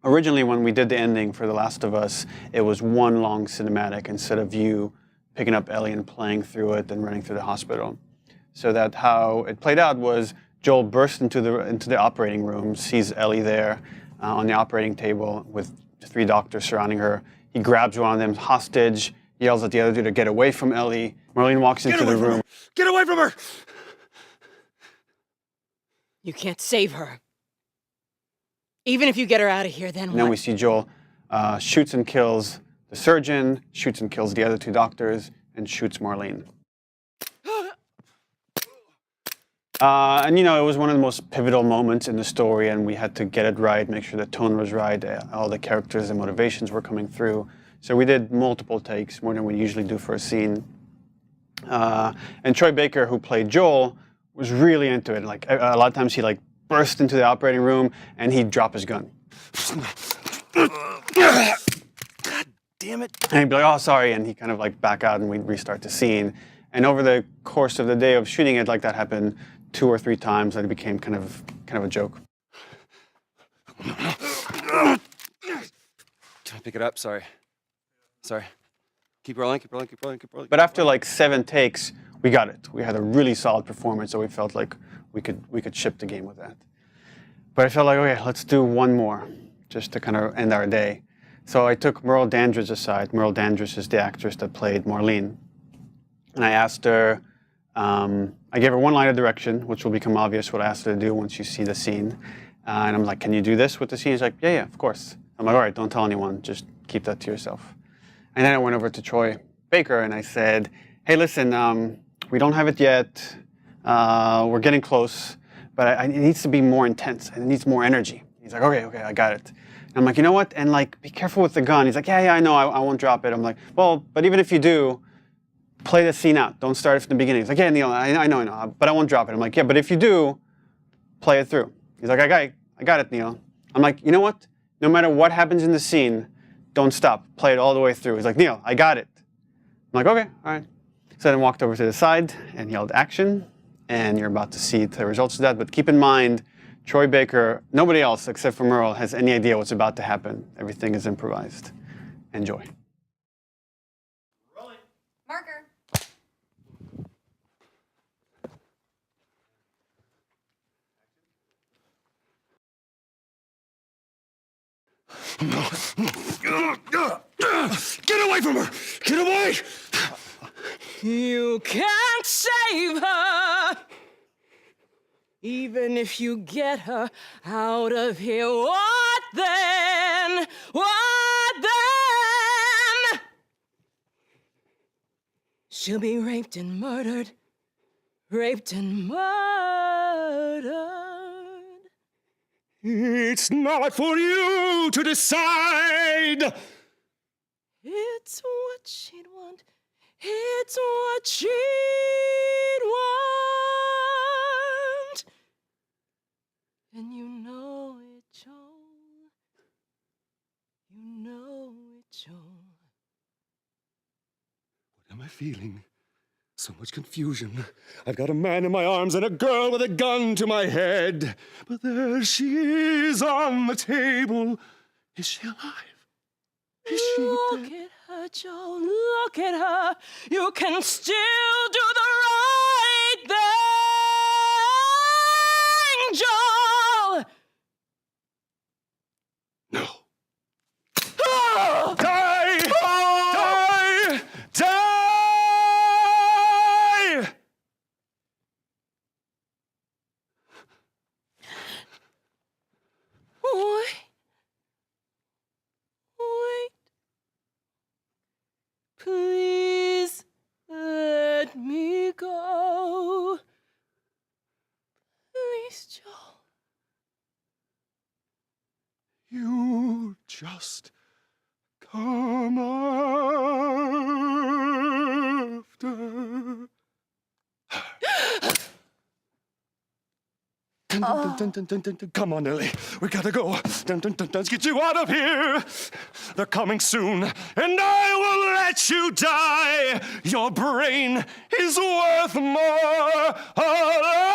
Originally, when we did the ending for The Last of Us, it was one long cinematic instead of you picking up Ellie and playing through it and running through the hospital. So that how it played out was Joel bursts into the operating room, sees Ellie there on the operating table with 3 doctors surrounding her. He grabs one of them hostage, yells at the other dude to get away from Ellie. Marlene walks into the room. Get away from her! You can't save her. Even if you get her out of here, then And what? then we see Joel shoots and kills the surgeon, shoots and kills the other 2 doctors, and shoots Marlene. And it was one of the most pivotal moments in the story, and we had to get it right, make sure the tone was right, all the characters and motivations were coming through. So we did multiple takes, more than we usually do for a scene. And Troy Baker, who played Joel, was really into it. Like a lot of times, he burst into the operating room and he'd drop his gun. God damn it! And he'd be like, "Oh, sorry," and he kind of back out, and we'd restart the scene. And over the course of the day of shooting it, that happened 2 or 3 times, and it became kind of a joke. Can I pick it up? Sorry. Keep rolling. But after 7 takes, we got it. We had a really solid performance, so we felt like we could ship the game with that. But I felt like, okay, let's do one more, just to kind of end our day. So I took Merle Dandridge aside. Merle Dandridge is the actress that played Marlene. And I asked her, I gave her one line of direction, which will become obvious what I asked her to do once you see the scene. And I'm like, "Can you do this with the scene?" She's like, yeah, of course. I'm like, "All right, don't tell anyone, just keep that to yourself." And then I went over to Troy Baker and I said, "Hey, listen, we don't have it yet. We're getting close, but it needs to be more intense and it needs more energy." He's like, okay, I got it. And I'm like, "You know what? And be careful with the gun." He's like, yeah, I know, I won't drop it. I'm like, "Well, but even if you do, play the scene out. Don't start it from the beginning." He's like, "Yeah, Neil, I know, but I won't drop it." I'm like, "Yeah, but if you do, play it through." He's like, I got it, Neil." I'm like, "You know what? No matter what happens in the scene, don't stop. Play it all the way through." He's like, "Neil, I got it." I'm like, "Okay, all right." So then walked over to the side and yelled action, and you're about to see the results of that. But keep in mind, Troy Baker, nobody else except for Merle has any idea what's about to happen. Everything is improvised. Enjoy. Marker. Get away from her! Get away! You can't save her. Even if you get her out of here, what then? What then? She'll be raped and murdered. Raped and murdered. It's not for you to decide! It's what she'd want. It's what she'd want. And you know it, Joel. You know it, Joel. What am I feeling? So much confusion. I've got a man in my arms and a girl with a gun to my head. But there she is on the table. Is she alive? Is she Look dead? at her, Joel. Look at her. You can still do the right thing, Joel. No. Oh! Die! Die! Die! Wait. Please let me go. Please, Joel. You just come after. Come on, Ellie. We gotta go. Let's get you out of here. They're coming soon, and I will let you die. Your brain is worth more alive.